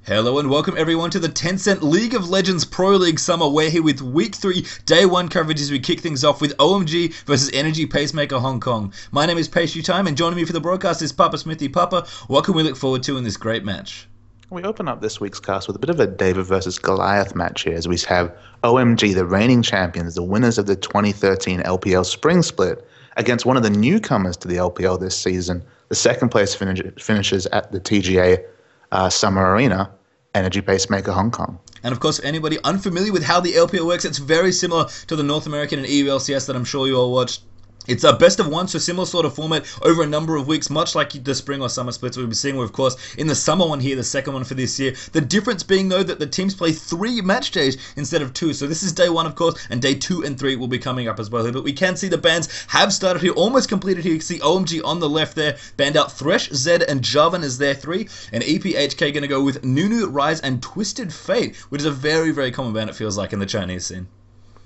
Hello and welcome everyone to the Tencent League of Legends Pro League Summer. We're here with Week 3, Day 1 coverage as we kick things off with OMG versus Energy Pacemaker Hong Kong. My name is Pastry Time and joining me for the broadcast is Papa Smithy. Papa, what can we look forward to in this great match? We open up this week's cast with a bit of a David versus Goliath match here as we have OMG, the reigning champions, the winners of the 2013 LPL Spring Split, against one of the newcomers to the LPL this season, the second place finishers at the TGA Summer Arena, Energy Pacemaker Hong Kong. And of course, for anybody unfamiliar with how the LPL works, it's very similar to the North American and EU LCS that I'm sure you all watched. It's a best of one, so similar sort of format over a number of weeks, much like the spring or summer splits we'll be seeing, of course, in the summer one here, the second one for this year. The difference being, though, that the teams play 3 match days instead of 2. So this is day 1, of course, and day 2 and 3 will be coming up as well here. But we can see the bans have started here, almost completed here. You can see OMG on the left there, banned out Thresh, Zed, and Jarvan as their 3. And EP.HK going to go with Nunu, Rise, and Twisted Fate, which is a very, very common ban, it feels like, in the Chinese scene.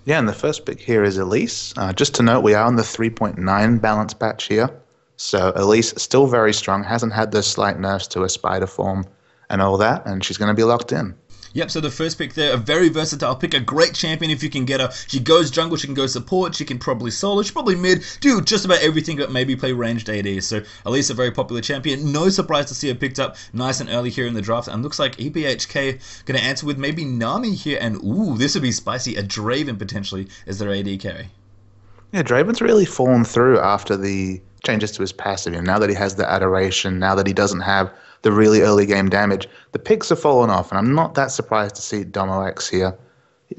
Yeah, and the first pick here is Elise. Just to note, we are on the 3.9 balance patch here. So Elise still very strong, hasn't had those slight nerfs to her spider form and all that, and she's going to be locked in. Yep, so the first pick there, a very versatile pick, a great champion if you can get her. She goes jungle, she can go support, she can probably solo, she probably mid, do just about everything but maybe play ranged AD. So Elise, a very popular champion. No surprise to see her picked up nice and early here in the draft. And looks like EP.HK going to answer with maybe Nami here. And ooh, this would be spicy, a Draven potentially as their AD carry. Yeah, Draven's really fallen through after the changes to his passive. And now that he has the adoration, now that he doesn't have the really early game damage, the picks have fallen off, and I'm not that surprised to see Domo X here.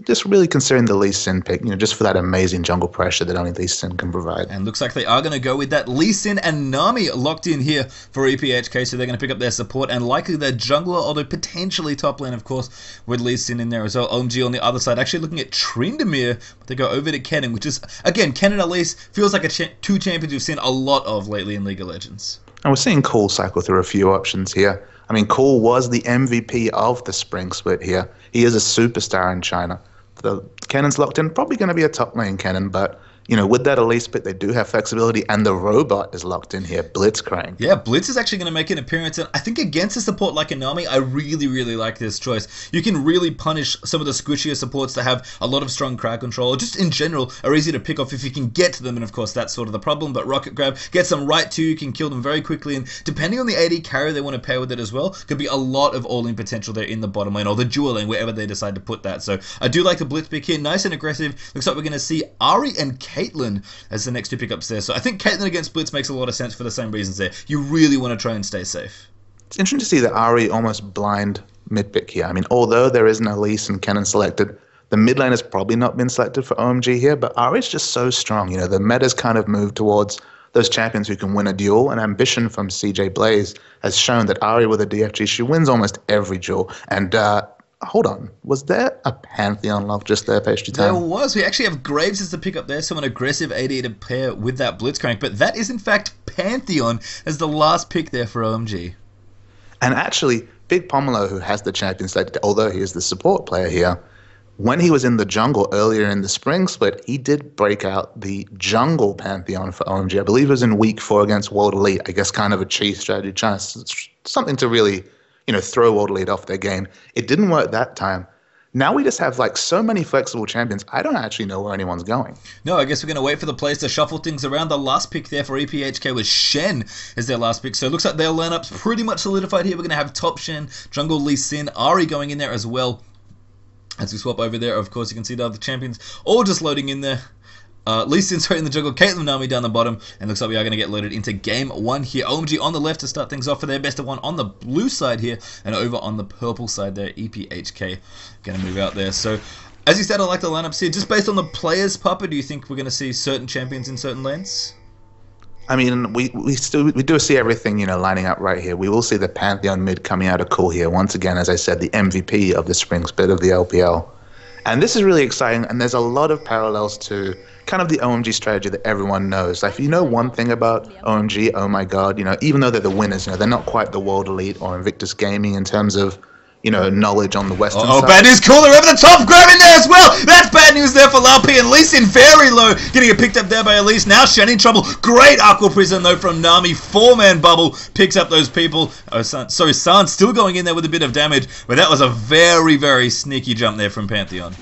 Just really considering the Lee Sin pick, just for that amazing jungle pressure that only Lee Sin can provide. And looks like they are going to go with that Lee Sin and Nami locked in here for EP.HK, so they're going to pick up their support and likely their jungler, although potentially top lane, of course, with Lee Sin in there as well. OMG on the other side, actually looking at Tryndamere, but they go over to Kennen, which is, again, Kennen at least feels like two champions we've seen a lot of lately in League of Legends. And we're seeing Cool cycle through a few options here. I mean, Cool was the MVP of the spring split here. He is a superstar in China. The Kennen's locked in, probably going to be a top lane Kennen, but with that Elise pick, they do have flexibility, and the robot is locked in here, Blitzcrank. Yeah, Blitz is actually going to make an appearance, and I think against a support like Nami, I really, really like this choice. You can really punish some of the squishier supports that have a lot of strong crowd control, or just in general are easy to pick off if you can get to them, and of course that's sort of the problem, but Rocket Grab gets them right to you, can kill them very quickly, and depending on the AD carry they want to pair with it as well, could be a lot of all-in potential there in the bottom lane, or the dual lane, wherever they decide to put that. So I do like the Blitz pick here, nice and aggressive. Looks like we're going to see Ari and Caitlyn as the next 2 pickups there. So I think Caitlyn against Blitz makes a lot of sense for the same reasons there. You really want to try and stay safe. It's interesting to see that Ari almost blind mid pick here. I mean, although there is an Elise and Kennen selected, the mid lane has probably not been selected for OMG here, but Ari's just so strong. The meta's kind of moved towards those champions who can win a duel, and Ambition from CJ Blaze has shown that Ari with a DFG, she wins almost every duel. And hold on, was there a Pantheon lock just there, Pastry Time? There was. We actually have Graves as the pickup there, so an aggressive AD to pair with that Blitzcrank, but that is in fact Pantheon as the last pick there for OMG. And actually, Big Pomelo, who has the champion selected, although he is the support player here, when he was in the jungle earlier in the spring split, he did break out the jungle Pantheon for OMG. I believe it was in week 4 against World Elite. I guess kind of a cheese strategy, trying something to really throw World Elite off their game. It didn't work that time. Now we just have so many flexible champions, I don't actually know where anyone's going. No, I guess we're going to wait for the players to shuffle things around. The last pick there for EP.HK was Shen as their last pick. So it looks like their lineup's pretty much solidified here. We're going to have top Shen, jungle Lee Sin, Ari going in there as well. As we swap over there, of course, you can see the other champions all just loading in there. Lee Sin's right in the jungle, Caitlyn Nami down the bottom, and looks like we are going to get loaded into game 1 here. OMG on the left to start things off for their best of 1 on the blue side here, and over on the purple side there, EP.HK going to move out there. So, as you said, I like the lineups here. Just based on the players, Papa, do you think we're going to see certain champions in certain lanes? I mean, we do see everything, lining up right here. We will see the Pantheon mid coming out of Cool here. Once again, as I said, the MVP of the spring split of the LPL. And this is really exciting, and there's a lot of parallels to kind of the OMG strategy that everyone knows. Like, if you know one thing about OMG, oh my god, even though they're the winners, they're not quite the World Elite or Invictus Gaming in terms of, knowledge on the western Oh, side. bad news. Cooler over the top, grabbing there as well. That's bad news there for LP, and Lee Sin very low, getting it picked up there by Elise. Now Shen in trouble. Great Aqua Prison though from Nami. 4-man bubble picks up those people. Oh, San still going in there with a bit of damage, but that was a very, very sneaky jump there from Pantheon.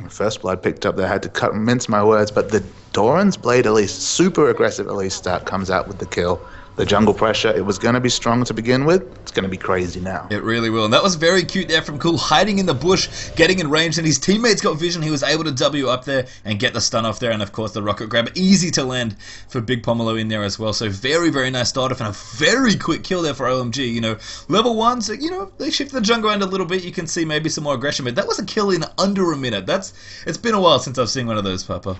First blood picked up there, had to mince my words, but the Doran's Blade Elise, super aggressive Elise start, comes out with the kill. The jungle pressure, it was going to be strong to begin with. It's going to be crazy now. It really will. And that was very cute there from Cool, hiding in the bush, getting in range, and his teammates got vision. He was able to W up there and get the stun off there, and of course the rocket grab. Easy to land for Big Pomelo in there as well. So very, very nice start off and a very quick kill there for OMG. Level 1s, they shift the jungle around a little bit. You can see maybe some more aggression, but that was a kill in under a minute. It's been a while since I've seen one of those, Papa.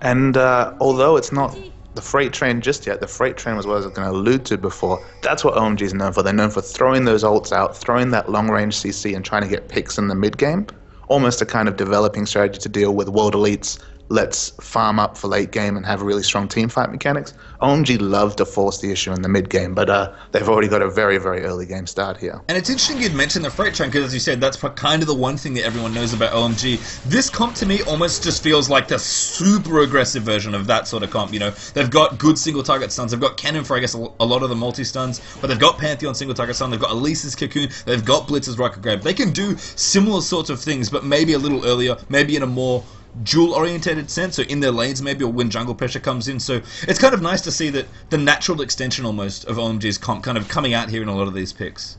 And although it's not the freight train just yet, the freight train was what I was going to allude to before. That's what OMG is known for. They're known for throwing those ults out, throwing that long-range CC and trying to get picks in the mid-game. Almost a kind of developing strategy to deal with world elites. Let's farm up for late game and have really strong team fight mechanics. OMG love to force the issue in the mid game, but they've already got a very, very early game start here. And it's interesting you'd mention the freight train, because as you said, that's kind of the one thing that everyone knows about OMG. This comp to me almost just feels like the super aggressive version of that sort of comp. They've got good single target stuns, they've got Cannon for I guess a lot of the multi stuns, but they've got Pantheon single target stun, they've got Elise's Cocoon, they've got Blitz's rocket grab. They can do similar sorts of things, but maybe a little earlier, maybe in a more dual-orientated sense, so in their lanes maybe, or when jungle pressure comes in. So it's kind of nice to see that the natural extension almost of OMG's comp kind of coming out here in a lot of these picks.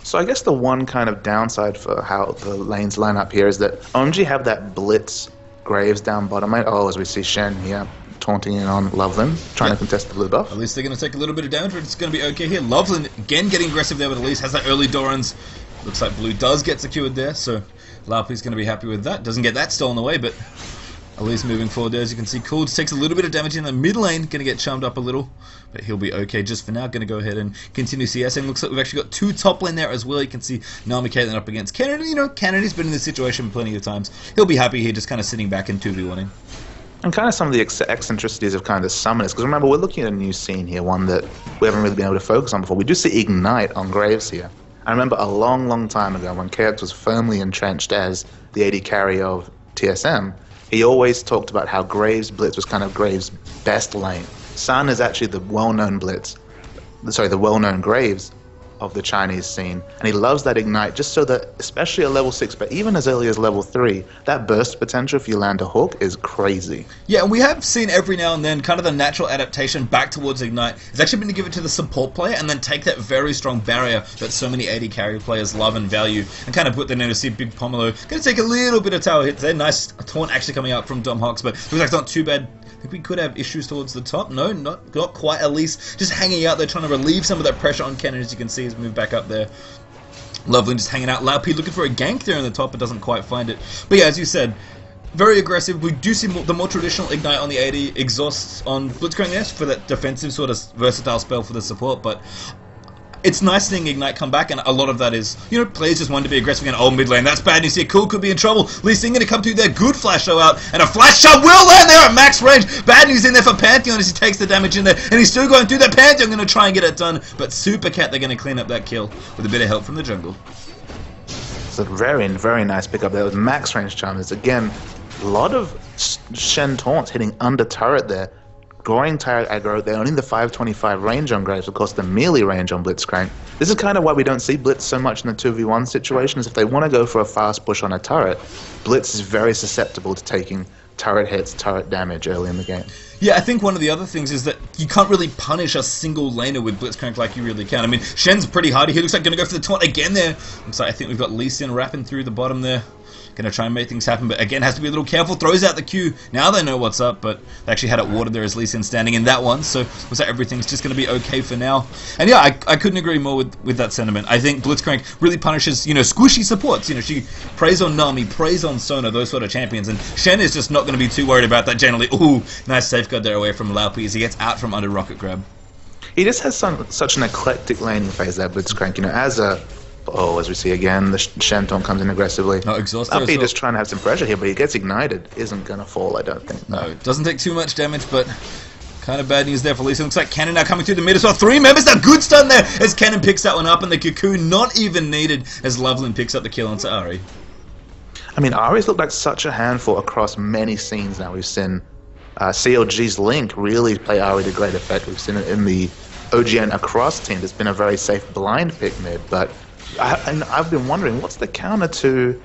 So I guess the one kind of downside for how the lanes line up here is that OMG have that Blitz Graves down bottom. As we see Shen here taunting in on Loveland, trying to contest the blue buff. At least they're going to take a little bit of damage, but it's going to be okay here. Loveland again getting aggressive there with Elise, has that early Dorans. Looks like blue does get secured there, so Lapi's going to be happy with that. Doesn't get that stolen away, but Elise moving forward there. As you can see, Cool just takes a little bit of damage in the mid lane. Going to get chummed up a little, but he'll be okay just for now. Going to go ahead and continue CSing. Looks like we've actually got 2 top lane there as well. You can see Nami Caitlyn up against Kennedy. Kennedy's been in this situation plenty of times. He'll be happy here just kind of sitting back and 2v1ing. And kind of some of the eccentricities of kind of summoners, because remember, we're looking at a new scene here, one that we haven't really been able to focus on before. We do see Ignite on Graves here. I remember a long, long time ago when KX was firmly entrenched as the AD carry of TSM, he always talked about how Graves Blitz was kind of Graves' best lane. Sun is actually the well-known Graves of the Chinese scene, and he loves that Ignite just so that, especially at level 6, but even as early as level 3, that burst potential if you land a hook is crazy. Yeah, and we have seen every now and then kind of the natural adaptation back towards Ignite is actually been to give it to the support player and then take that very strong barrier that so many AD carry players love and value and kind of put them in to see Big Pomelo. Going to take a little bit of tower hits there. Nice taunt actually coming out from Dom Hawks, but looks like it's not too bad. I think we could have issues towards the top. No, not quite, at least. Just hanging out there, trying to relieve some of that pressure on Cannon, as you can see, he's moved back up there. Loveland just hanging out. Laup looking for a gank there on the top, but doesn't quite find it. But yeah, as you said, very aggressive. We do see the more traditional Ignite on the AD, exhausts on Blitzcrank there for that defensive sort of versatile spell for the support, but it's nice seeing Ignite come back, and a lot of that is, players just want to be aggressive in old mid lane. That's bad news here. Cool could be in trouble. Lee Sin going to come through there. Good flash show out, and a flash shot will land there at max range. Bad news in there for Pantheon as he takes the damage in there, and he's still going through that. Pantheon going to try and get it done, but Super Cat, they're going to clean up that kill with a bit of help from the jungle. It's a very, very nice pickup there with max range charmers. Again, a lot of Shen taunts hitting under turret there. Drawing turret aggro, they're only the 525 range on Graves, of course the melee range on Blitzcrank. This is kind of why we don't see Blitz so much in the 2v1 situations. If they want to go for a fast push on a turret, Blitz is very susceptible to taking turret hits, turret damage early in the game. Yeah, I think one of the other things is that you can't really punish a single laner with Blitzcrank like you really can. I mean, Shen's pretty hardy. He looks like going to go for the taunt again there. Looks like I think we've got Lee Sin wrapping through the bottom there. Going to try and make things happen, but again, has to be a little careful. Throws out the Q. Now they know what's up, but they actually had it watered there as Lee Sin standing in that one, so looks like everything's just going to be okay for now. And yeah, I couldn't agree more with that sentiment. I think Blitzcrank really punishes, squishy supports. She preys on Nami, preys on Sona, those sort of champions, and Shen is just not going to be too worried about that generally. Ooh, nice safeguard there away from Laupi as he gets out from under rocket grab. He just has such an eclectic laning phase there, Blitzcrank, as we see again, the Shen taunt comes in aggressively. No, exhausted. Laupi just trying to have some pressure here, but he gets ignited. Isn't going to fall, I don't think. No, it doesn't take too much damage, but Kind of bad news there for Lisa. Looks like Cannon now coming through the mid as well. 3 members now. Good stun there as Cannon picks that one up, and the Cocoon not even needed as Loveland picks up the kill onto Ari. I mean, Ari's looked like such a handful across many scenes now. We've seen CLG's Link really play Ari to great effect. We've seen it in the OGN across team. It's been a very safe blind pick mid, but I've been wondering what's the counter to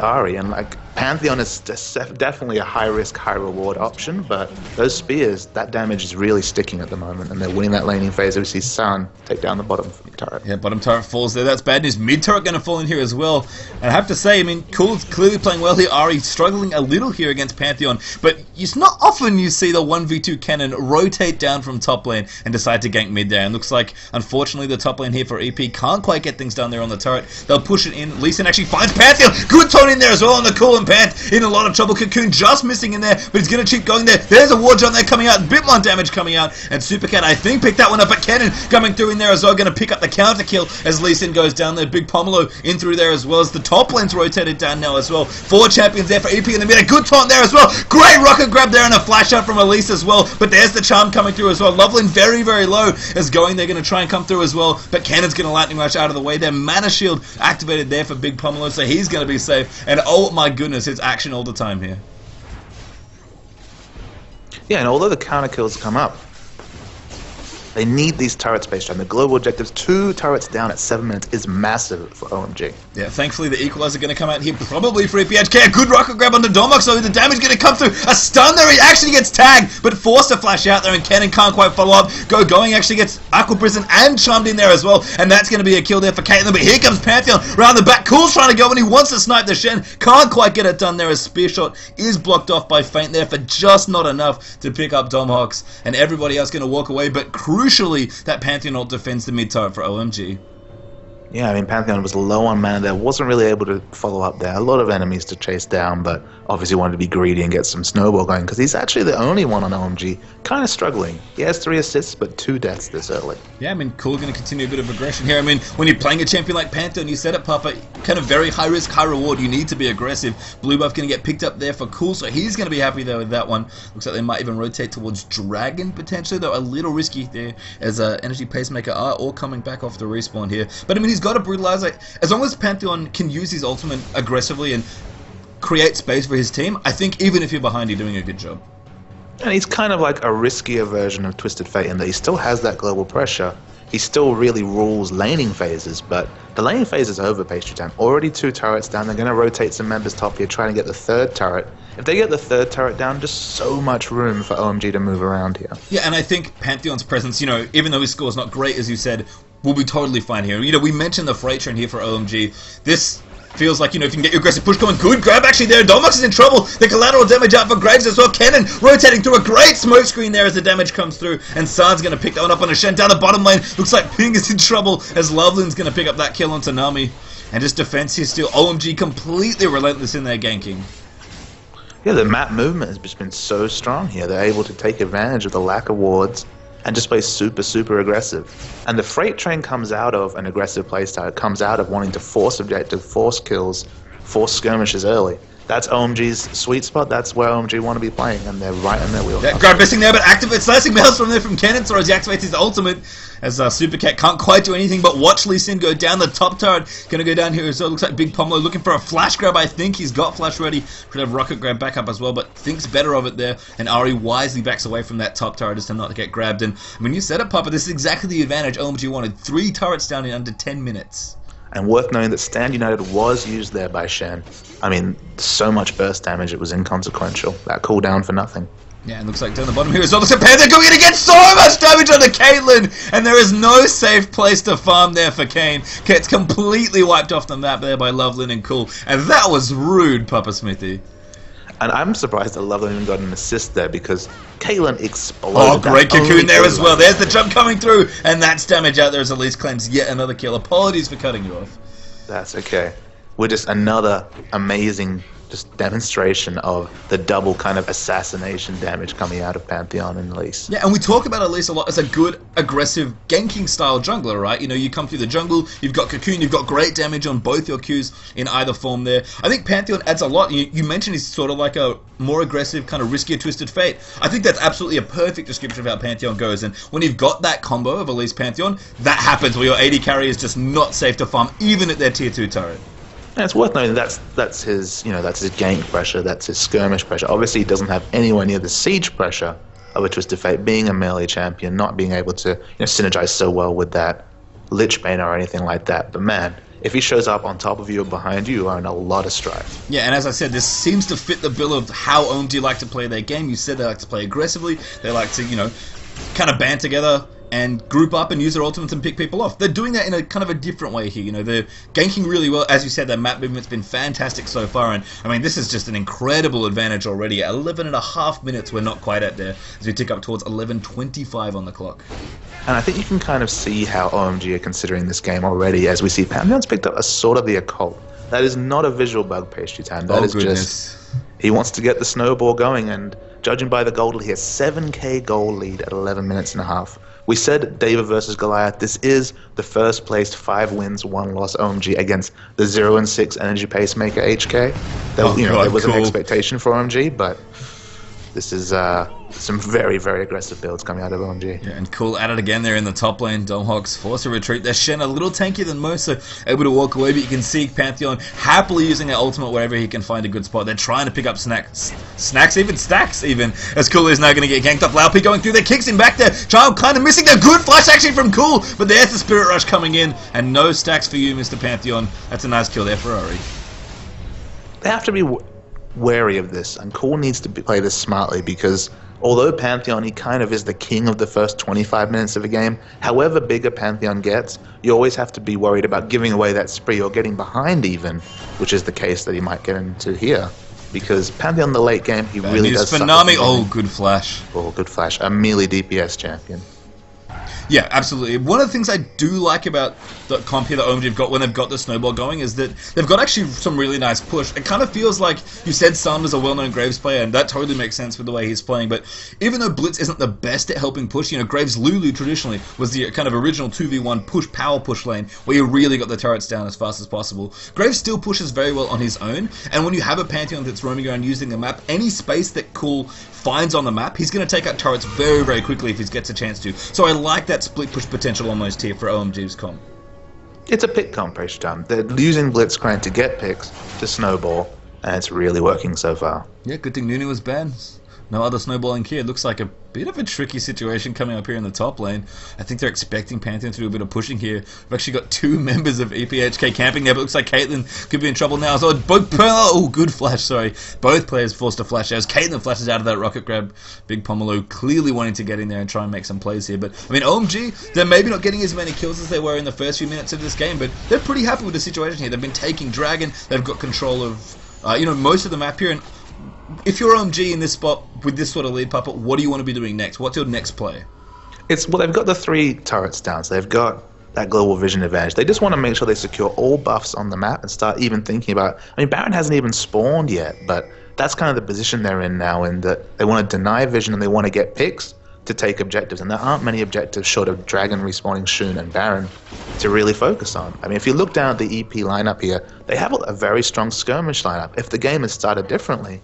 Ari, and like Pantheon is definitely a high risk, high reward option, but those spears, that damage is really sticking at the moment, and they're winning that laning phase. We see Sun take down the bottom turret. Yeah, bottom turret falls there. That's bad news. Mid turret going to fall in here as well. And I have to say, I mean, Cool's clearly playing well here. Ari struggling a little here against Pantheon, but it's not often you see the 1v2 Cannon rotate down from top lane and decide to gank mid there. And looks like, unfortunately, the top lane here for EP can't quite get things done there on the turret. They'll push it in. Lee Sin actually finds Pantheon. Good tone in there as well on the Cool, and Panth in a lot of trouble. Cocoon just missing in there, but he's going to keep going there. There's a ward jump there coming out. A bit more damage coming out, and Supercat, I think, picked that one up, but Cannon coming through in there as well, going to pick up the counter kill as Lee Sin goes down there. Big Pomelo in through there as well as the top lane's rotated down now as well. 4 champions there for EP in the mid. A good taunt there as well. Great rocket grab there and a flash out from Elise as well, but there's the charm coming through as well. Loveland very, very low is going. They're going to try and come through as well, but Cannon's going to lightning rush out of the way. Their mana shield activated there for Big Pomelo, so he's going to be safe. And oh my goodness, it's action all the time here. Yeah, and although the counter kills come up, they need these turrets based on the global objectives. 2 turrets down at 7 minutes is massive for OMG. Yeah, thankfully the equalizer going to come out here probably for EP.HK. A good rocket grab on the Domox, so the damage going to come through. A stun there, he actually gets tagged, but forced to flash out there, and Cannon can't quite follow up. Going actually gets Aqua Prison and charmed in there as well, and that's going to be a kill there for Caitlyn. But here comes Pantheon around the back. Cool's trying to go, and he wants to snipe the Shen. Can't quite get it done there as Spear Shot is blocked off by Feint there for just not enough to pick up Domhawks, and everybody else going to walk away. But crucially, that Pantheon ult defends the mid turret for OMG. Yeah, I mean, Pantheon was low on mana there, wasn't really able to follow up there. A lot of enemies to chase down, but obviously wanted to be greedy and get some snowball going, because he's actually the only one on OMG kind of struggling. He has 3 assists, but 2 deaths this early. Yeah, I mean, Cool going to continue a bit of aggression here. I mean, when you're playing a champion like Pantheon, you said it, Papa, kind of very high risk, high reward. You need to be aggressive. Blue buff going to get picked up there for Cool, so he's going to be happy there with that one. Looks like they might even rotate towards Dragon, potentially, though a little risky there, as Energy Pacemaker are all coming back off the respawn here. But I mean, he's got a Brutalizer. As long as Pantheon can use his ultimate aggressively and create space for his team, I think even if you're behind, you're doing a good job. And he's kind of like a riskier version of Twisted Fate in that he still has that global pressure. He still really rules laning phases, but the laning phase is over, Pastry Town. Already 2 turrets down. They're going to rotate some members top here, trying to get the 3rd turret. If they get the 3rd turret down, just so much room for OMG to move around here. Yeah, and I think Pantheon's presence, you know, even though his score is not great, as you said, will be totally fine here. You know, we mentioned the freight train here for OMG. This feels like, you know, if you can get your aggressive push going, good grab actually there. Domox is in trouble. The collateral damage out for Graves as well. Cannon rotating through a great smoke screen there as the damage comes through, and San's going to pick that one up on a Shen down the bottom lane. Looks like Ping is in trouble as Loveland's going to pick up that kill on Tanami. And just defense here still. OMG completely relentless in their ganking. Yeah, the map movement has just been so strong here. They're able to take advantage of the lack of wards and just play super, super aggressive. And the freight train comes out of an aggressive playstyle. It comes out of wanting to force objective, force kills, force skirmishes early. That's OMG's sweet spot. That's where OMG want to be playing, and they're right in their wheelhouse. Yeah, grab missing there, but activate slicing meals from there from Cannon, so as he activates his ultimate, as Supercat can't quite do anything but watch Lee Sin go down the top turret. Gonna go down here as well. Looks like Big Pomelo looking for a flash grab. I think he's got flash ready. Could have rocket grab back up as well, but thinks better of it there. And Ari wisely backs away from that top turret just to not get grabbed. And I mean, you said it, Papa. This is exactly the advantage OMG wanted. 3 turrets down in under 10 minutes. And worth knowing that Stand United was used there by Shen. I mean, so much burst damage, it was inconsequential. That cooldown for nothing. Yeah, it looks like down the bottom here as well. Looks like Panther going in again. So much damage on the Caitlyn. And there is no safe place to farm there for Kane. Gets completely wiped off the map there by Loveland and Cool. And that was rude, Papa Smithy. And I'm surprised that Loveland even got an assist there, because Caitlyn exploded. Oh, great Cocoon there as well. There's the jump coming through. And that's damage out there as Elise claims yet another kill. Apologies for cutting you off. That's okay. We're just another amazing just demonstration of the double kind of assassination damage coming out of Pantheon and Elise. Yeah, and we talk about Elise a lot as a good, aggressive, ganking style jungler, right? You know, you come through the jungle, you've got Cocoon, you've got great damage on both your Qs in either form there. I think Pantheon adds a lot. You mentioned he's sort of like a more aggressive, kind of riskier Twisted Fate. I think that's absolutely a perfect description of how Pantheon goes, and when you've got that combo of Elise Pantheon, that happens where your AD carry is just not safe to farm, even at their tier 2 turret. And it's worth noting that's his that's his gank pressure, that's his skirmish pressure. Obviously, he doesn't have anywhere near the siege pressure of a Twisted Fate, being a melee champion, not being able to synergize so well with that Lich Bane or anything like that. But man, if he shows up on top of you or behind you, you are in a lot of strife. Yeah, and as I said, this seems to fit the bill of how OMG like to play their game. You said they like to play aggressively. They like to, kind of band together and group up and use their ultimates and pick people off. They're doing that in a kind of a different way here. They're ganking really well. As you said, their map movement's been fantastic so far, and I mean, this is just an incredible advantage already. At 11.5 minutes, we're not quite at there, as we tick up towards 11:25 on the clock. And I think you can kind of see how OMG are considering this game already, as we see Pantheon's picked up a sort of the occult. That is not a visual bug, Pastry Time. That is just, he wants to get the snowball going, and judging by the gold, he has 7k gold lead at 11 minutes and a half. We said David versus Goliath. This is the first placed 5 wins, 1 loss OMG against the 0-6 energy pacemaker HK. There was an expectation for OMG, but this is some very, very aggressive builds coming out of OMG. Yeah, and cool at it again there in the top lane. Domhawks force a retreat. They're Shen a little tankier than most, so able to walk away, but you can see Pantheon happily using their ultimate wherever he can find a good spot. They're trying to pick up stacks even. As Cool is now going to get ganked up. Laopi going through there, kicks him back there. Child kind of missing the good flash actually from Cool, but there's the Spirit Rush coming in, and no stacks for you, Mr. Pantheon. That's a nice kill there, Ferrari. They have to be wary of this, and Cool needs to play this smartly, because although Pantheon, he kind of is the king of the first 25 minutes of a game, however big a Pantheon gets, you always have to be worried about giving away that spree or getting behind even, which is the case that he might get into here. Because Pantheon in the late game, he really does suck. Oh, good flash. Oh, good flash. A melee DPS champion. Yeah, absolutely. One of the things I do like about the comp here that OMG have got when they've got the snowball going is that they've got actually some really nice push. It kind of feels like, you said Sun is a well-known Graves player, and that totally makes sense with the way he's playing, but even though Blitz isn't the best at helping push, Graves Lulu traditionally was the kind of original 2v1 push, power push lane, where you really got the turrets down as fast as possible. Graves still pushes very well on his own, and when you have a Pantheon that's roaming around using the map, any space that Cool finds on the map, he's going to take out turrets very, very quickly if he gets a chance to. So I like that split push potential almost here for OMG's comp. It's a pick comp, Time. They're using Blitzcrank to get picks to snowball, and it's really working so far. Yeah, good thing Nunu was banned. No other snowballing here. It looks like a bit of a tricky situation coming up here in the top lane. I think they're expecting Pantheon to do a bit of pushing here. We've actually got 2 members of EP.HK camping there, but it looks like Caitlyn could be in trouble now. So good flash, sorry. Both players forced to flash out. As Caitlyn flashes out of that rocket grab, Big Pomelo clearly wanting to get in there and try and make some plays here. But, I mean, OMG, they're maybe not getting as many kills as they were in the first few minutes of this game, but they're pretty happy with the situation here. They've been taking Dragon. They've got control of, most of the map here, and if you're OMG in this spot with this sort of lead puppet, what do you want to be doing next? What's your next play? Well, they've got the 3 turrets down, so they've got that global vision advantage. They just want to make sure they secure all buffs on the map and start even thinking about... I mean, Baron hasn't even spawned yet, but that's kind of the position they're in now, in that they want to deny vision and they want to get picks to take objectives, and there aren't many objectives short of Dragon respawning Shun and Baron to really focus on. I mean, if you look down at the EP lineup here, they have a very strong skirmish lineup. If the game had started differently,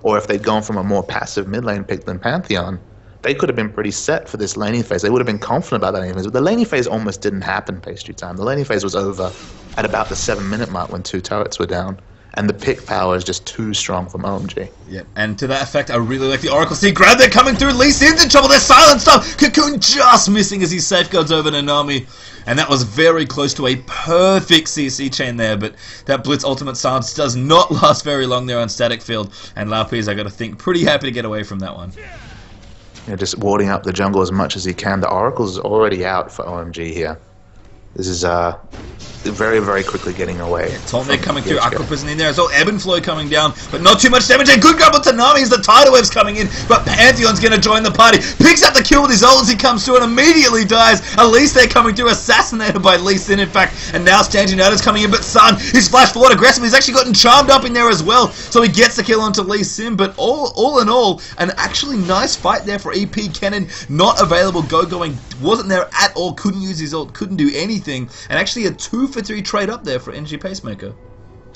or if they'd gone from a more passive mid lane pick than Pantheon, they could have been pretty set for this laning phase. They would have been confident about that laning phase. But the laning phase almost didn't happen, Pastry Time. The laning phase was over at about the 7-minute mark when 2 turrets were down. And the pick power is just too strong from OMG. Yeah, and to that effect, I really like the Oracle Seed grab. They're coming through. Lee Sin's in trouble. They're silenced up. Cocoon just missing as he safeguards over Nanami. And that was very close to a perfect CC chain there, but that Blitz ultimate silence does not last very long there on static field. And Laopi's, I got to think, pretty happy to get away from that one. Yeah, just warding up the jungle as much as he can. The Oracle's already out for OMG here. This is very, very quickly getting away. Tolmec coming through, Aqua Prison in there as well, Ebb and Flow coming down, but not too much damage, and good grab on Tanami as the Tidal Wave's coming in, but Pantheon's going to join the party, picks up the kill with his ult as he comes through and immediately dies. At least they're coming through, assassinated by Lee Sin in fact, and now Stanton is coming in, but Sun, he's flashed forward aggressively, he's actually gotten charmed up in there as well, so he gets the kill onto Lee Sin, but all in all, an actually nice fight there for EP. Kennen, not available, going, wasn't there at all, couldn't use his ult, couldn't do anything, and actually a 2-for-3 trade up there for NG Pacemaker.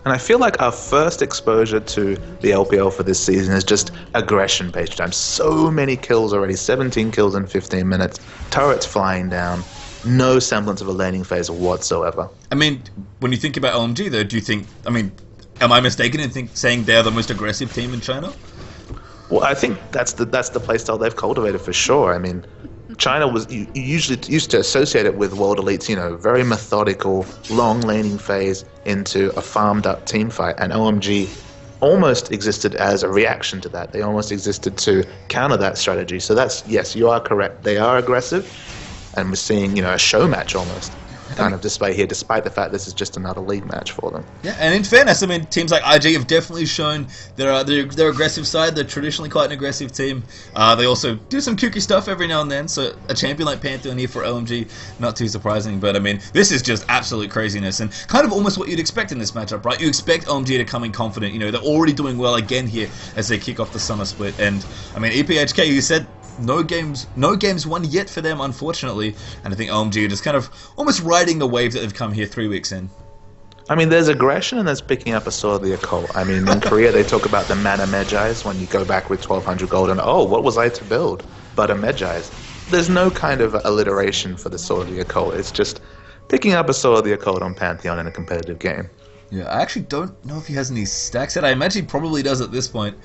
And I feel like our first exposure to the LPL for this season is just aggression page time. So many kills already, 17 kills in 15 minutes, turrets flying down, no semblance of a laning phase whatsoever. I mean, when you think about OMG though, do you think, am I mistaken in saying they're the most aggressive team in China? Well, I think that's the playstyle they've cultivated for sure. I mean, China was usually used to associate it with World Elites, very methodical, long laning phase into a farmed up team fight, and OMG almost existed as a reaction to that. They almost existed to counter that strategy. So that's, yes, you are correct. They are aggressive, and we're seeing, a show match almost kind of display here, despite the fact this is just another league match for them. Yeah, and in fairness, teams like IG have definitely shown their aggressive side. They're traditionally quite an aggressive team. They also do some kooky stuff every now and then, so a champion like Pantheon here for OMG, not too surprising, but this is just absolute craziness, and kind of almost what you'd expect in this matchup, right? You expect OMG to come in confident, they're already doing well again here as they kick off the summer split, and, EP.HK, you said, no games won yet for them, unfortunately, and I think OMG are just kind of almost riding the wave that they've come here 3 weeks in. There's aggression and there's picking up a Sword of the Occult. In Korea they talk about the mana Medjais when you go back with 1200 gold and, oh, what was I to build but a Medjais? There's no kind of alliteration for the Sword of the Occult. It's just picking up a Sword of the Occult on Pantheon in a competitive game. Yeah, I actually don't know if he has any stacks yet. I imagine he probably does at this point.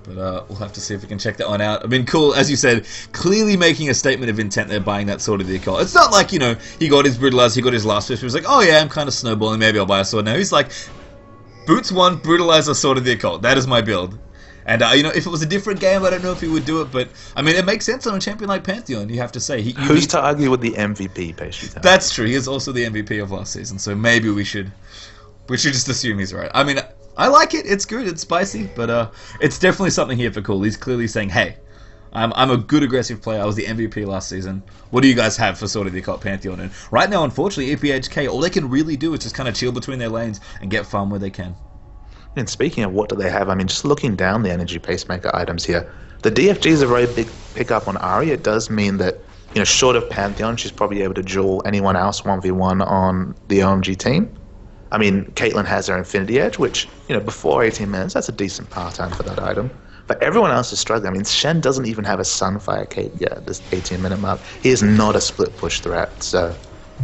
But we'll have to see if we can check that one out. Cool, as you said, clearly making a statement of intent there, buying that Sword of the Occult. It's not like, he got his Brutalizer, he got his last fish, he was like, oh yeah, I'm kind of snowballing, maybe I'll buy a sword now. He's like, Boots 1, Brutalizer, Sword of the Occult. That is my build. And, if it was a different game, I don't know if he would do it, but, it makes sense on a champion like Pantheon, you have to say. Who's to argue with the MVP, pastry time? That's true, he is also the MVP of last season, so maybe we should just assume he's right. I like it, it's good, it's spicy, but it's definitely something here for Cool. He's clearly saying, hey, I'm a good aggressive player, I was the MVP last season. What do you guys have for Sword of the Occult Pantheon? And right now, unfortunately, EP.HK, all they can really do is just kind of chill between their lanes and get farm where they can. And speaking of what do they have, just looking down the Energy Pacemaker items here, the DFG is a very big pickup on Ahri. It does mean that, short of Pantheon, she's probably able to duel anyone else 1v1 on the OMG team. Caitlyn has her Infinity Edge, which, before 18 minutes, that's a decent power time for that item. But everyone else is struggling. Shen doesn't even have a Sunfire cape yet at this 18-minute mark. He is not a split push threat, so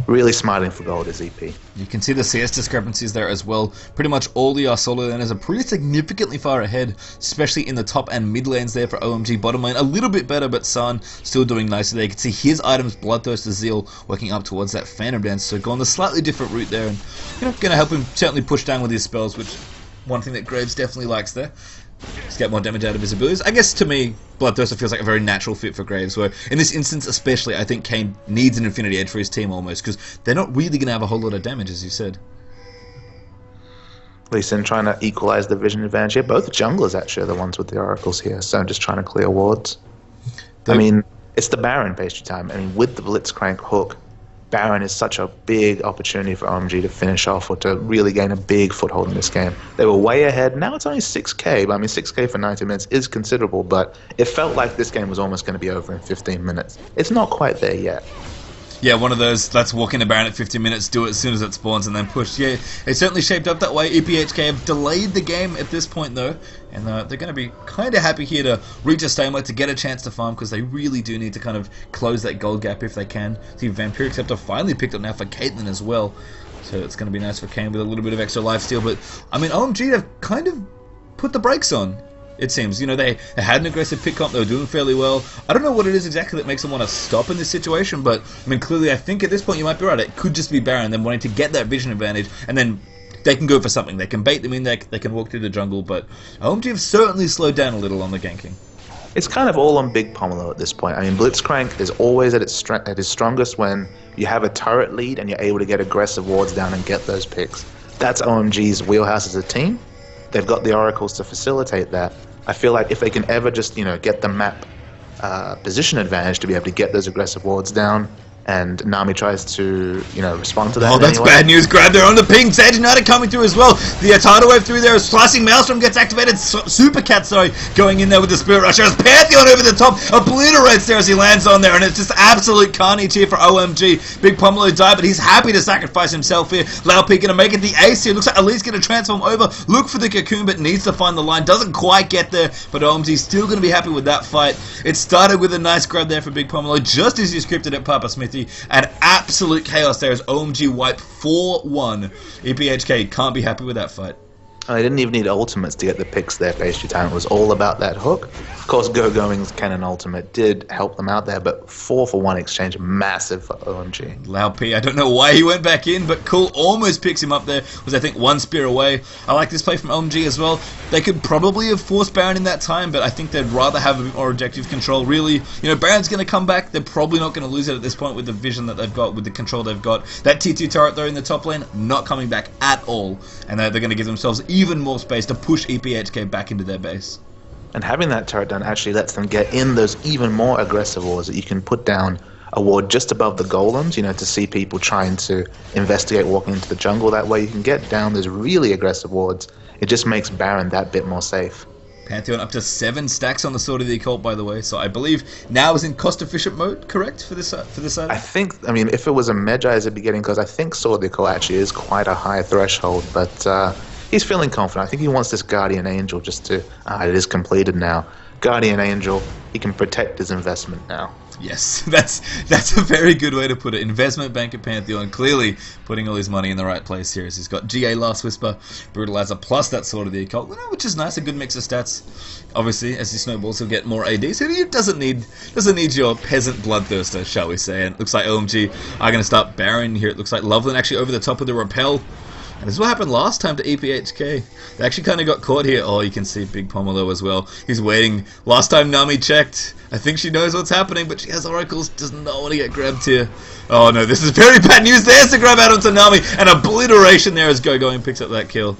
really smiling for gold is EP. You can see the CS discrepancies there as well. Pretty much all the solo laners are pretty significantly far ahead, especially in the top and mid lanes there for OMG. Bottom lane a little bit better, but San still doing nicely there. You can see his items, Bloodthirster, Zeal, working up towards that Phantom Dance, so going the slightly different route there, and going to help him certainly push down with his spells, which one thing that Graves definitely likes there. Just get more damage out of his abilities. I guess to me, Bloodthirster feels like a very natural fit for Graves, where in this instance especially, I think Kane needs an Infinity Edge for his team almost, because they're not really going to have a whole lot of damage, as you said. Lee Sin trying to equalize the vision advantage here. Both junglers actually are the ones with the oracles here, so I'm just trying to clear wards. It's the Baron pastry time. With the Blitzcrank hook, Baron is such a big opportunity for OMG to finish off or to really gain a big foothold in this game. They were way ahead. Now it's only 6k, but 6k for 90 minutes is considerable, but it felt like this game was almost going to be over in 15 minutes. It's not quite there yet. Yeah, one of those, let's walk into Baron at 15 minutes, do it as soon as it spawns, and then push. Yeah, it certainly shaped up that way. EP.HK have delayed the game at this point, though, and they're going to be kind of happy here to reach a stalemate, to get a chance to farm, because they really do need to kind of close that gold gap if they can. See, Vampiric Scepter finally picked up now for Caitlyn as well, so it's going to be nice for Kane with a little bit of extra lifesteal, but, OMG have kind of put the brakes on. It seems, they had an aggressive pick comp, they were doing fairly well. I don't know what it is exactly that makes them want to stop in this situation, but, clearly I think at this point you might be right. It could just be Baron, them wanting to get that vision advantage, and then they can go for something. They can bait them in, they can walk through the jungle, but OMG have certainly slowed down a little on the ganking. It's kind of all on Big Pomelo at this point. I mean, Blitzcrank is always at his strongest when you have a turret lead and you're able to get aggressive wards down and get those picks. That's OMG's wheelhouse as a team. They've got the oracles to facilitate that. I feel like if they can ever just, get the map position advantage to be able to get those aggressive wards down, and Nami tries to, respond to that. Oh, that's bad news. Grab there on the ping. Sage United coming through as well. The tidal wave through there is slicing. Maelstrom gets activated. Super Cat, going in there with the Spirit Rush. There's Pantheon over the top. Obliterates there as he lands on there, and it's just absolute carnage here for OMG. Big Pomelo died, but he's happy to sacrifice himself here. Laup going to make it the ace here. Looks like Elite's going to transform over. Look for the cocoon, but needs to find the line. Doesn't quite get there, but OMG's still going to be happy with that fight. It started with a nice grab there for Big Pomelo, just as he scripted it, Papa Smithy. And absolute chaos there as OMG wipe 4-1. EP.HK can't be happy with that fight. I didn't even need ultimates to get the picks there. Pastry Time was all about that hook. Of course, Going's Cannon ultimate did help them out there, but 4-for-1 exchange, massive for OMG. Laup, I don't know why he went back in, but Cool almost picks him up there. Was, I think, one spear away. I like this play from OMG as well. They could probably have forced Baron in that time, but I think they'd rather have a bit more objective control. Really, Baron's going to come back. They're probably not going to lose it at this point with the vision that they've got, with the control they've got. That T2 turret, though, in the top lane, not coming back at all. And they're going to give themselves even more space to push EP.HK back into their base. And having that turret done actually lets them get in those even more aggressive wards that you can put down a ward just above the golems, to see people trying to investigate walking into the jungle. That way you can get down those really aggressive wards. It just makes Baron that bit more safe. Pantheon up to 7 stacks on the Sword of the Occult, by the way. So I believe now is in cost-efficient mode, correct, for this side? I mean, if it was a Magi at the beginning, because I think Sword of the Occult actually is quite a high threshold, but he's feeling confident. I think he wants this Guardian Angel just to... it is completed now. Guardian Angel, he can protect his investment now. Yes, that's a very good way to put it. Investment bank at Pantheon, clearly putting all his money in the right place here. As he's got GA Last Whisper, Brutalizer, plus that Sword of the Occult, which is nice, a good mix of stats. Obviously, as he snowballs, he'll get more AD, so he doesn't need your peasant bloodthirster, shall we say. And it looks like OMG are going to start Baron here. It looks like Loveland actually over the top with the Repel. And this is what happened last time to EP.HK. They actually kind of got caught here. Oh, you can see Big Pomelo as well. He's waiting. Last time Nami checked. I think she knows what's happening, but she has oracles. Does not want to get grabbed here. Oh no, this is very bad news. There's the grab out onto Nami. And obliteration there as Going picks up that kill.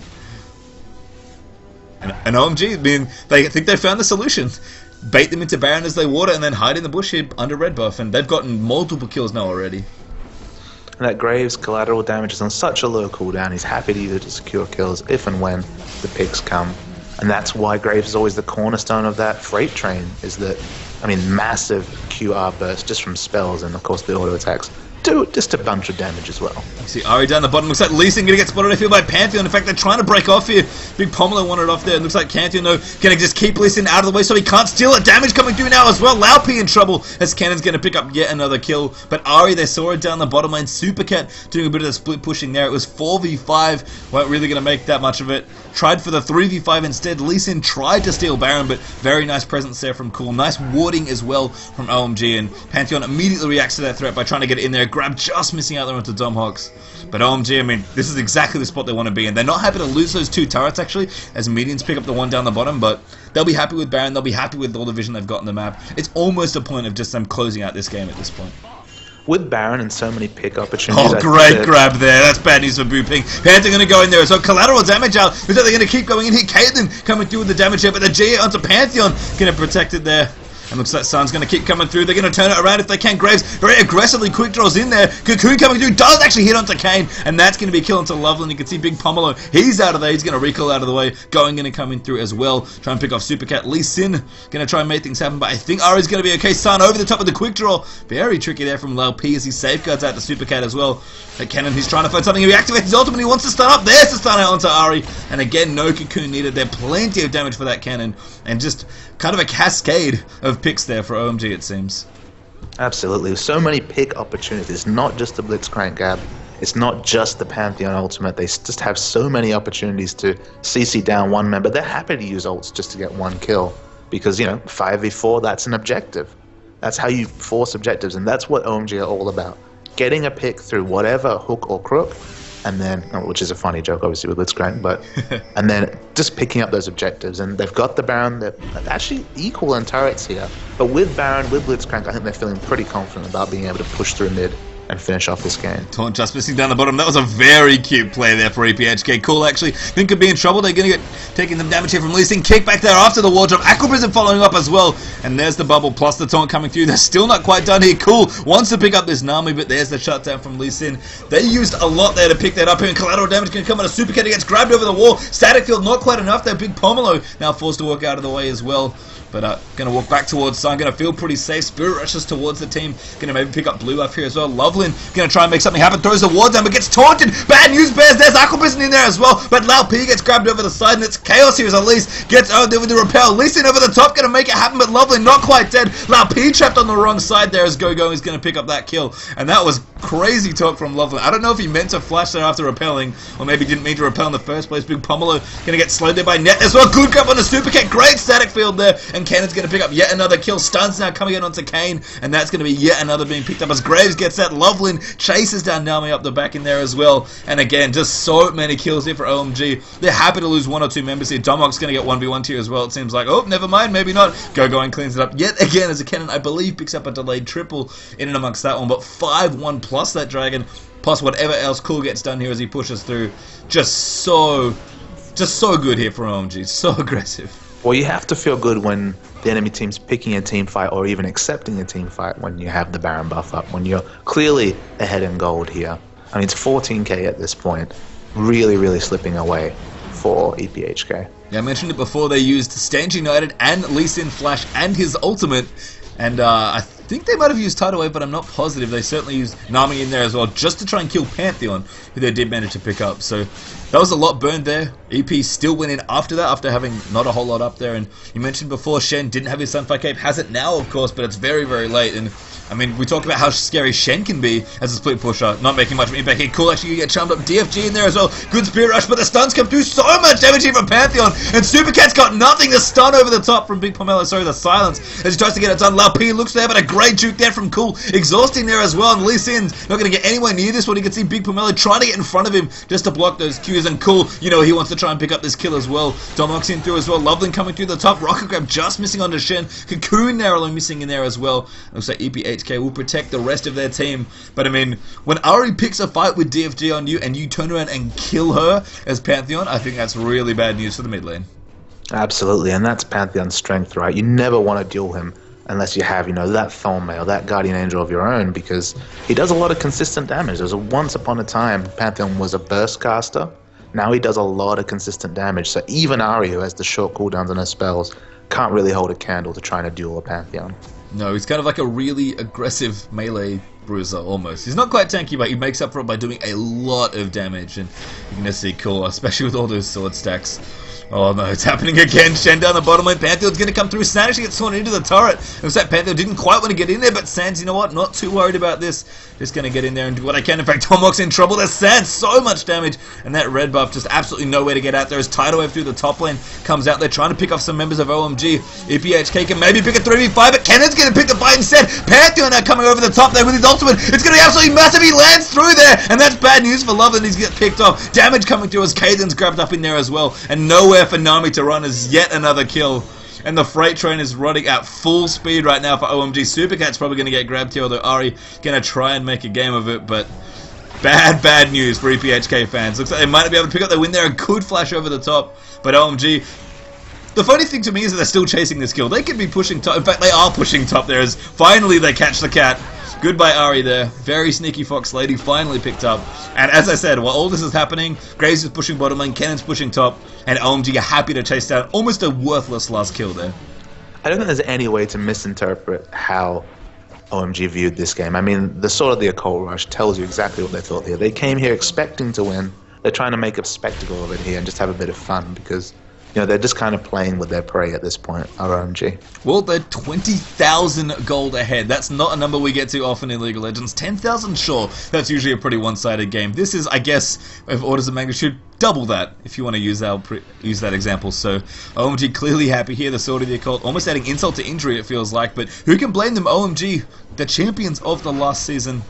And OMG, I mean, they think they found the solution. Bait them into Baron as they water and then hide in the bush here under red buff. And they've gotten multiple kills now already. And that Graves collateral damage is on such a low cooldown, he's happy to use it to secure kills if and when the picks come. And that's why Graves is always the cornerstone of that freight train, is that, massive QR burst just from spells and, of course, the auto attacks. Do just a bunch of damage as well. You see Ari down the bottom. Looks like Lee Sin going to get spotted, I feel, by Pantheon. In fact, they're trying to break off here. Big Pomelo wanted off there. It looks like Pantheon, though, going to just keep Lee Sin out of the way so he can't steal it. Damage coming through now as well. Laup in trouble as Cannon's going to pick up yet another kill. But Ari, they saw it down the bottom lane. Supercat doing a bit of the split pushing there. It was 4v5. Weren't really going to make that much of it. Tried for the 3v5 instead. Lee Sin tried to steal Baron, but very nice presence there from Cool. Nice warding as well from OMG. And Pantheon immediately reacts to that threat by trying to get it in there. Grab just missing out there onto Domhawks. But OMG, this is exactly the spot they want to be in. They're not happy to lose those 2 turrets, actually, as Medians pick up the one down the bottom, but they'll be happy with Baron. They'll be happy with all the vision they've got on the map. It's almost a point of just them closing out this game at this point. With Baron and so many pick opportunities... Oh, great grab there. That's bad news for Booping. Pantheon going to go in there. So collateral damage out. Looks like they're going to keep going in here. Caitlyn coming through with the damage here, but the G onto Pantheon going to protect it there. And looks like Sun's going to keep coming through. They're going to turn it around if they can. Graves very aggressively quick draws in there. Cocoon coming through. Does actually hit onto Kane. And that's going to be a kill onto Loveland. You can see Big Pomelo. He's out of there. He's going to recall out of the way. Going to come in through as well. Try and pick off Supercat. Lee Sin going to try and make things happen. But I think Ari's going to be okay. Sun over the top of the quick draw. Very tricky there from Laup as he safeguards out the Supercat as well. But Cannon, he's trying to find something. He reactivates his ultimate. He wants to stun up. There's the stun out onto Ari. And again, no Cocoon needed there. Plenty of damage for that Cannon. And just kind of a cascade of picks there for OMG, it seems. Absolutely. So many pick opportunities, not just the Blitzcrank Gab. It's not just the Pantheon ultimate. They just have so many opportunities to CC down one member. They're happy to use ults just to get one kill because, 5v4, that's an objective. That's how you force objectives, and that's what OMG are all about. Getting a pick through whatever hook or crook and then, which is a funny joke, obviously, with Blitzcrank, but and then just picking up those objectives. And they've got the Baron. They're actually equal in turrets here, but with Baron, with Blitzcrank, I think they're feeling pretty confident about being able to push through mid and finish off this game. Taunt just missing down the bottom. That was a very cute play there for EP.HK. Cool, actually. Think could be in trouble. They're going to get taking them damage here from Lee Sin. Kick back there after the wall drop. Aquaprison following up as well. And there's the bubble plus the taunt coming through. They're still not quite done here. Cool wants to pick up this Nami, but there's the shutdown from Lee Sin. They used a lot there to pick that up here, and collateral damage can come on a super cat. He gets grabbed over the wall. Static field not quite enough there. Big Pomelo now forced to walk out of the way as well. But going to walk back towards Sun. Going to feel pretty safe. Spirit rushes towards the team. Going to maybe pick up Blue up here as well. Loveland going to try and make something happen. Throws the ward down but gets taunted. Bad news bears. There's Aquaprison in there as well. But Lao P gets grabbed over the side. And it's Chaos here as Elise gets over the repel. Lee Sin over the top. Going to make it happen. But Loveland not quite dead. Lao P trapped on the wrong side there as Go-Go is going to pick up that kill. And that was crazy talk from Loveland. I don't know if he meant to flash there after repelling. Or maybe didn't mean to repel in the first place. Big Pomelo going to get slowed there by Net as well. Good grab on the super cat. Great static field there. And Cannon's going to pick up yet another kill. Stuns now coming in onto Kane, and that's going to be yet another being picked up as Graves gets that. Loveland chases down Nami up the back in there as well. And again, just so many kills here for OMG. They're happy to lose one or two members here. Domok's going to get 1v1 here as well. It seems like, oh, never mind, maybe not. Go and cleans it up yet again as a Cannon, I believe, picks up a delayed triple in and amongst that one. But 5-1 plus that Dragon, plus whatever else cool gets done here as he pushes through. Just so good here for OMG. So aggressive. Well, you have to feel good when the enemy team's picking a team fight or even accepting a team fight when you have the Baron buff up, when you're clearly ahead in gold here. I mean, it's 14k at this point. Really slipping away for EP.HK. Yeah, I mentioned it before, they used Stange United and Lee Sin Flash and his ultimate, and I think they might have used Tidal Wave, but I'm not positive. They certainly used Nami in there as well, just to try and kill Pantheon, who they did manage to pick up. So that was a lot burned there. EP still went in after that, after having not a whole lot up there. And you mentioned before, Shen didn't have his Sunfire Cape. Has it now, of course, but it's very late. And I mean, we talked about how scary Shen can be as a split pusher, not making much of an impact here. Cool, actually, you get charmed up. DFG in there as well. Good Spirit Rush, but the stuns come through. So much damage here from Pantheon. And Supercat's got nothing. The stun over the top from Big Pomelo. Sorry, the silence as he tries to get it done. Lao P looks there, but a great juke there from Cool. Exhausting there as well. And Lee Sin's not going to get anywhere near this one. You can see Big Pomelo trying to get in front of him just to block those Qs. And Cool, you know, he wants to try and pick up this kill as well. Domok's in through as well. Loveland coming through the top. Rocket Grab just missing onto Shen. Cocoon narrowly missing in there as well. Looks like EP.HK will protect the rest of their team. But I mean, when Ari picks a fight with DFG on you and you turn around and kill her as Pantheon, I think that's really bad news for the mid lane. Absolutely, and that's Pantheon's strength, right? You never want to duel him unless you have, you know, that Thornmail, that Guardian Angel of your own, because he does a lot of consistent damage. There's a once upon a time Pantheon was a burst caster. Now he does a lot of consistent damage, so even Ari, who has the short cooldowns on her spells, can't really hold a candle to trying to duel a Pantheon. No, he's kind of like a really aggressive melee bruiser, almost. He's not quite tanky, but he makes up for it by doing a lot of damage, and you're going to see Cool, especially with all those sword stacks. Oh no, it's happening again. Shen down the bottom lane. Pantheon's going to come through. Sand actually gets thrown into the turret. It was that Pantheon didn't quite want to get in there, but Sand's, you know what, not too worried about this. Just going to get in there and do what I can. In fact, Tomok's in trouble. There's Sand, so much damage. And that red buff just absolutely nowhere to get out there as Tidal Wave through the top lane comes out there trying to pick off some members of OMG. EP.HK can maybe pick a 3v5, but Kennon's going to pick the fight instead. Pantheon now coming over the top there with his ultimate. It's going to be absolutely massive. He lands through there, and that's bad news for Love, and he's getting picked off. Damage coming through as Caden's grabbed up in there as well, and nowhere for Nami to run as yet another kill. And the freight train is running at full speed right now for OMG. Supercat's probably going to get grabbed here, although Ari going to try and make a game of it, but bad news for EP.HK fans. Looks like they might not be able to pick up the win there. A good flash over the top, but OMG, the funny thing to me is that they're still chasing this kill. They could be pushing top. In fact, they are pushing top there as finally they catch the cat. Goodbye Ari there. Very sneaky Fox Lady finally picked up. And as I said, while all this is happening, Graves is pushing bottom lane, Cannon's pushing top, and OMG are happy to chase down almost a worthless last kill there. I don't think there's any way to misinterpret how OMG viewed this game. I mean, the sort of the occult rush tells you exactly what they thought here. They came here expecting to win. They're trying to make a spectacle of it here and just have a bit of fun because, you know, they're just kind of playing with their prey at this point, OMG. Well, they're 20,000 gold ahead. That's not a number we get to often in League of Legends. 10,000, sure, that's usually a pretty one-sided game. This is, I guess, of orders of magnitude, double that, if you want to use that example. So, OMG clearly happy here. The Sword of the Occult almost adding insult to injury, it feels like. But who can blame them? OMG, the champions of the last season.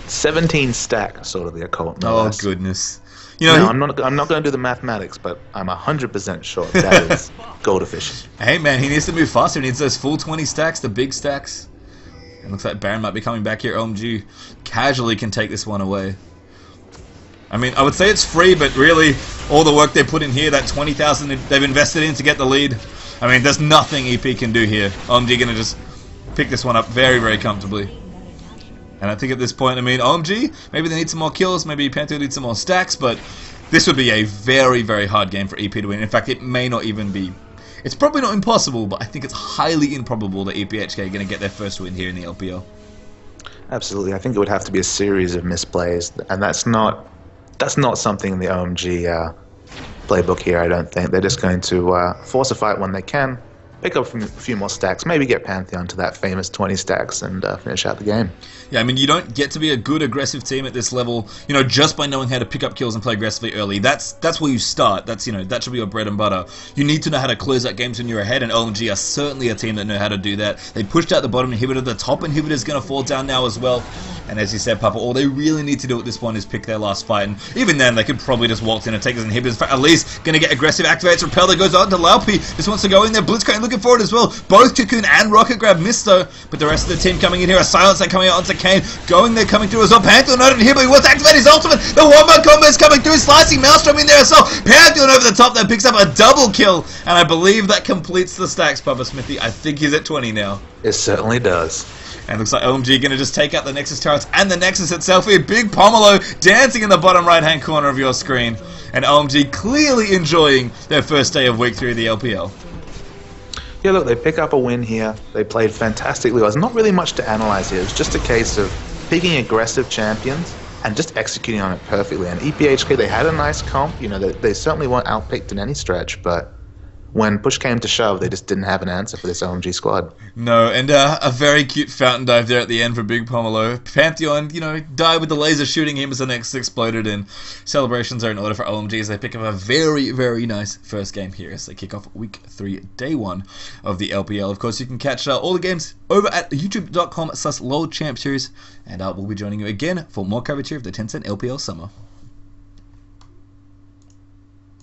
17 stack, sort of the occult. No Oh less. goodness. No, I'm not going to do the mathematics, but I'm 100% sure that is gold efficient. Hey man, he needs to move faster. He needs those full 20 stacks, the big stacks. It looks like Baron might be coming back here. OMG casually can take this one away. I mean, I would say it's free, but really, all the work they put in here, that 20,000 they've invested in to get the lead, I mean, there's nothing EP can do here. OMG gonna just pick this one up very, very comfortably. And I think at this point, I mean, OMG, maybe they need some more kills, maybe Pantheon needs some more stacks, but this would be a very, very hard game for EP to win. In fact, it may not even be... It's probably not impossible, but I think it's highly improbable that EP.HK are going to get their first win here in the LPL. Absolutely. I think it would have to be a series of misplays, and that's not something in the OMG playbook here, I don't think. They're just going to force a fight when they can, pick up a few more stacks, maybe get Pantheon to that famous 20 stacks and finish out the game. Yeah, I mean, you don't get to be a good aggressive team at this level, just by knowing how to pick up kills and play aggressively early. That's where you start. That's, that should be your bread and butter. You need to know how to close out games when you're ahead, and OMG are certainly a team that know how to do that. They pushed out the bottom inhibitor. The top inhibitor is going to fall down now as well. And as you said, Papa, all they really need to do at this point is pick their last fight. And even then, they could probably just waltz in and take those inhibitors. In fact, at least going to get aggressive, activates Repel that goes on to Laupi. Just wants to go in there. Blitzcrank looking for it as well. Both Cocoon and Rocket Grab missed though. But the rest of the team coming in here. A Silence that coming out onto Kane. Going there, coming through as well. Pantheon not in here, but he wants to activate his ultimate. The one-man combo is coming through. Slicing Maelstrom in there as well. Pantheon over the top that picks up a double kill. And I believe that completes the stacks, Papa Smithy. I think he's at 20 now. It certainly does. And looks like OMG going to just take out the Nexus turrets and the Nexus itself here. Big Pomelo dancing in the bottom right-hand corner of your screen. And OMG clearly enjoying their first day of week 3 of the LPL. Yeah, look, they pick up a win here. They played fantastically well. There's not really much to analyze here. It's just a case of picking aggressive champions and just executing on it perfectly. And EP.HK, they had a nice comp. They certainly weren't outpicked in any stretch, but when push came to shove, they just didn't have an answer for this OMG squad. No, and a very cute fountain dive there at the end for Big Pomelo. Pantheon, died with the laser shooting him as the Nexus exploded, and celebrations are in order for OMG as they pick up a very, very nice first game here as they kick off week 3, day 1 of the LPL. Of course, you can catch all the games over at youtube.com/LOLChamp series, and we'll be joining you again for more coverage here of the Tencent LPL Summer.